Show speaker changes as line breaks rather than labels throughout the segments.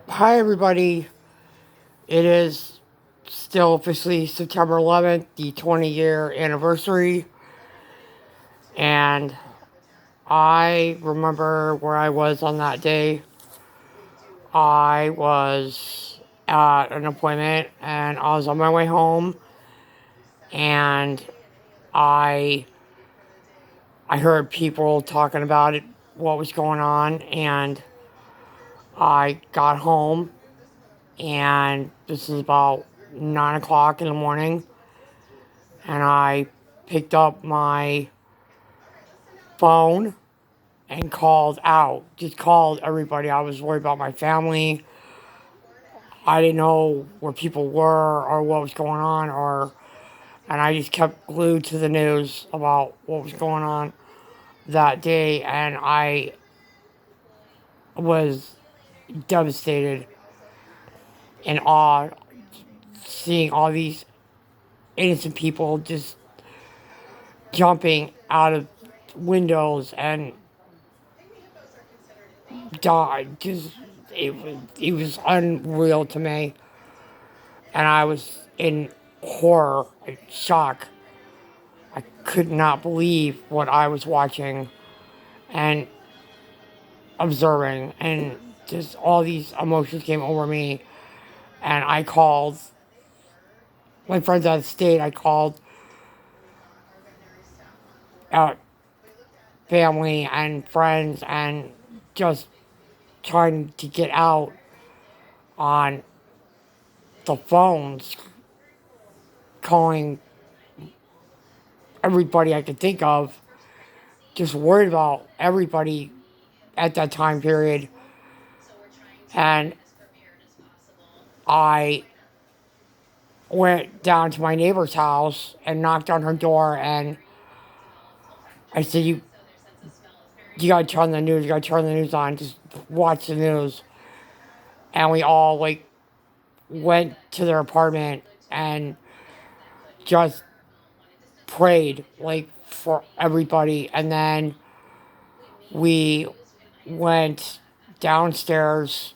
Hi, everybody. It is still officially September 11th, the 20-year anniversary, and I remember where I was on that day. I was at an appointment and I was on my way home, and I I heard people talking about it, what was going on, and I got home, and this is about 9 o'clock in the morning, and I picked up my phone and called out, just called everybody. I was worried about my family. I didn't know where people were or what was going on, and I just kept glued to the news about what was going on that day, and I was devastated and awed seeing all these innocent people just jumping out of windows and died. Just it was unreal to me, and I was in horror and shock. I could not believe what I was watching and observing, and just all these emotions came over me. And I called my friends out of state. I called out family and friends, and just trying to get out on the phones, calling everybody I could think of, just worried about everybody at that time period. And I went down to my neighbor's house and knocked on her door, and I said, you gotta turn the news, you gotta turn the news on, just watch the news. And we all went to their apartment and just prayed for everybody. And then we went downstairs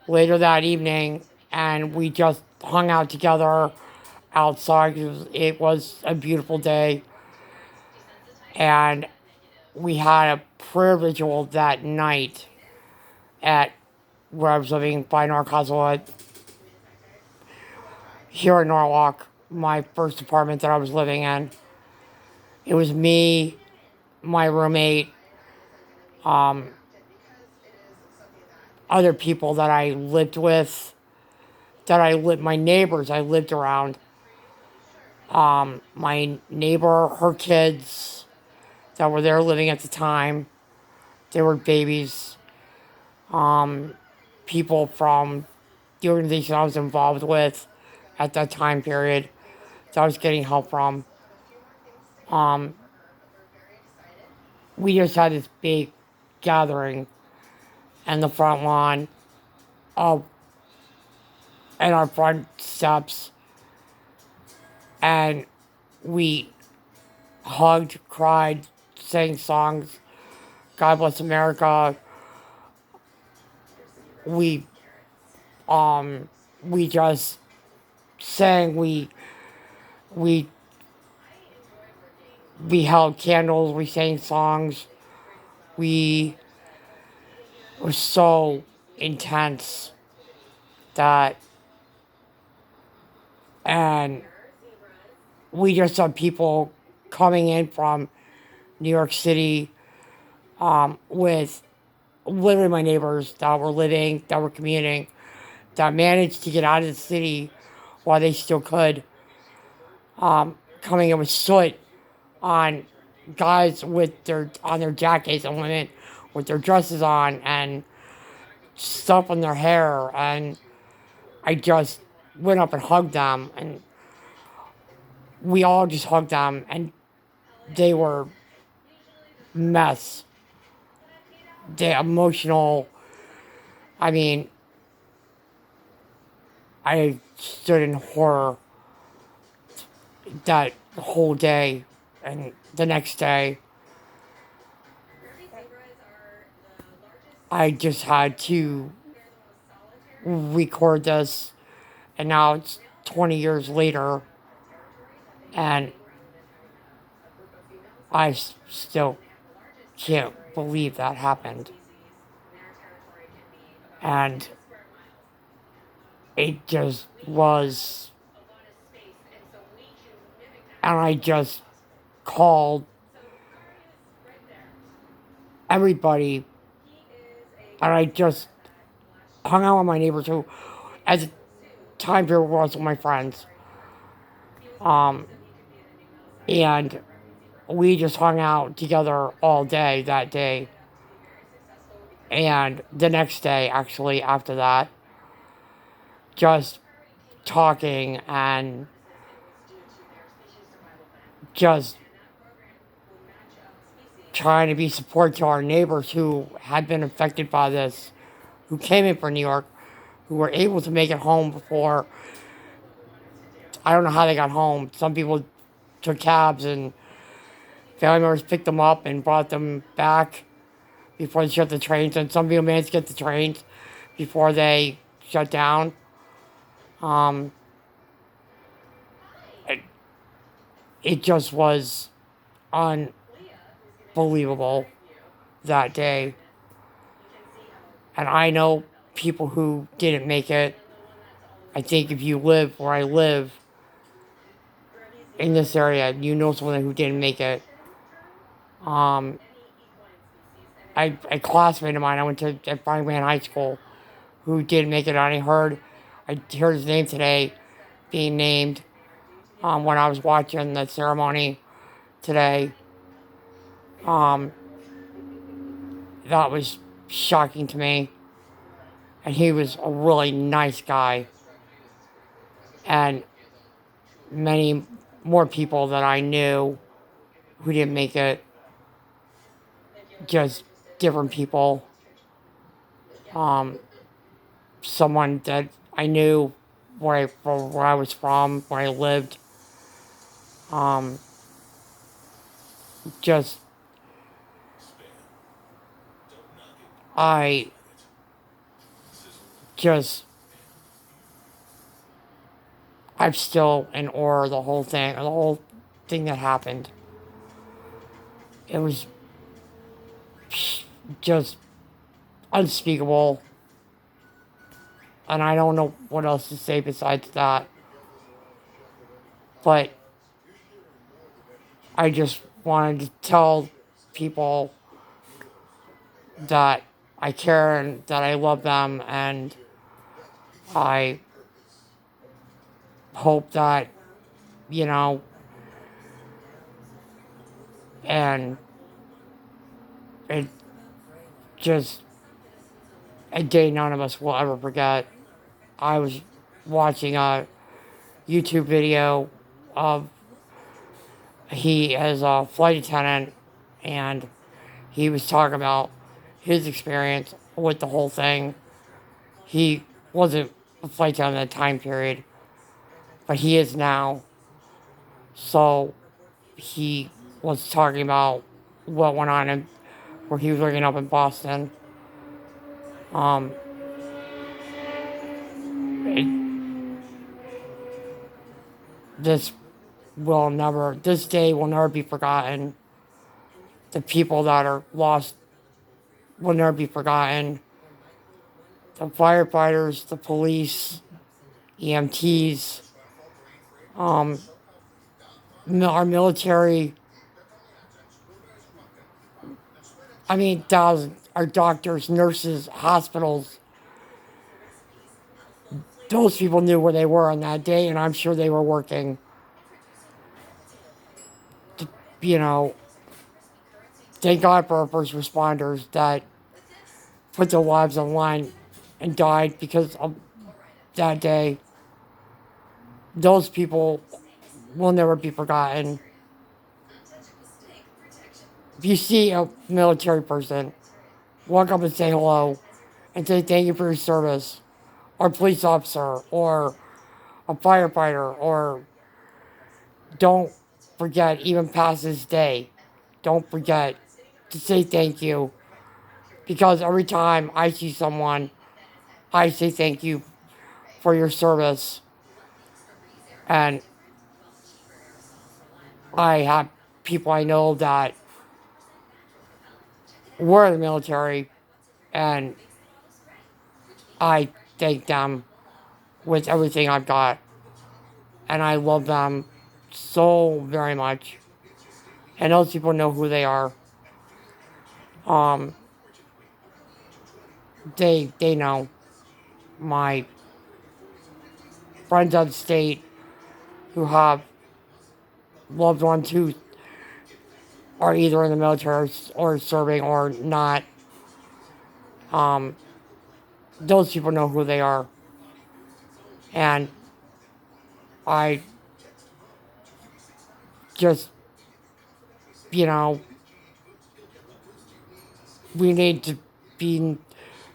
later that evening, and we just hung out together outside. It was a beautiful day, and we had a prayer vigil that night at where I was living by North Hazelwood, here in Norwalk, my first apartment that I was living in. It was me, my roommate, um, other people that I lived with, my neighbors I lived around. My neighbor, her kids that were there living at the time, they were babies. People from the organization I was involved with at that time period that I was getting help from. We just had this big gathering in the front lawn of and our front steps, and we hugged, cried, sang songs. God bless America. We we just sang. We we held candles. We sang songs. We were so intense that, and we just saw people coming in from New York City, with literally my neighbors that were commuting, that managed to get out of the city while they still could, coming in with soot on guys with their jackets, and women with their dresses on, and stuff on their hair. And I just went up and hugged them, and we all just hugged them, and they were mess. The emotional. I mean, I stood in horror that whole day, and the next day, I just had to record this, and now it's 20 years later, and still can't believe that happened. And it just was, and I just called everybody, and I just hung out with my neighbors who, at the time, period were also my friends. And we just hung out together all day that day. And the next day, actually, after that, just talking and just trying to be support to our neighbors who had been affected by this, who came in from New York, who were able to make it home before. I don't know how they got home. Some people took cabs and family members picked them up and brought them back before they shut the trains. And some people managed to get the trains before they shut down. It, it just was unbelievable that day. And I know people who didn't make it. I think if you live where I live in this area, you know someone who didn't make it. A classmate of mine, I went to at Franklin High School, who didn't make it. I heard his name today being named when I was watching the ceremony today. That was shocking to me. And he was a really nice guy. And many more people that I knew who didn't make it, just different people. Someone that I knew where I was from, where I lived. Just, I just, I'm still in awe of the whole thing that happened. It was just unspeakable. And I don't know what else to say besides that. But I just wanted to tell people that I care and that I love them, and I hope that, you know, and it just a day none of us will ever forget. I was watching a YouTube video of he as a flight attendant, and he was talking about his experience with the whole thing. He wasn't a flight attendant at that time period, but he is now. So he was talking about what went on and where he was working up in Boston. This day will never be forgotten. The people that are lost will never be forgotten. The firefighters, the police, EMTs, our military. I mean, thousands, our doctors, nurses, hospitals. Those people knew where they were on that day, and I'm sure they were working. You know, thank God for our first responders that put their lives on the line and died because of that day. Those people will never be forgotten. If you see a military person, walk up and say hello and say thank you for your service, or a police officer, or a firefighter, or don't forget, even past this day, don't forget to say thank you. Because every time I see someone, I say thank you for your service. And I have people I know that were in the military, and I thank them with everything I've got. And I love them so very much. And those people know who they are. Um, they know. My friends of the state who have loved ones who are either in the military or serving or not, um, those people know who they are. And I just, you know, we need to be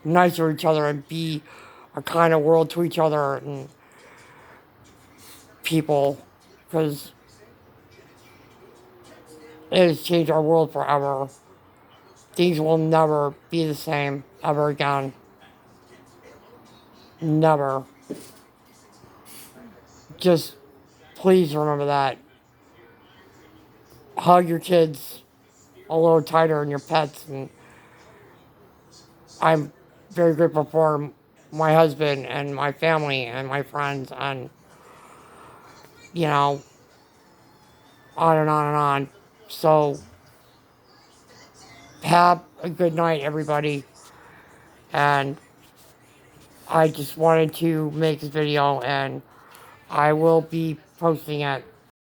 nice to each other and be a kind of world to each other and people, because it has changed our world forever. Things will never be the same ever again. Never. Just please remember that. Hug your kids a little tighter and your pets. And I'm very grateful for my husband and my family and my friends and, you know, on and on and on. So have a good night, everybody. And I just wanted to make this video, and I will be posting it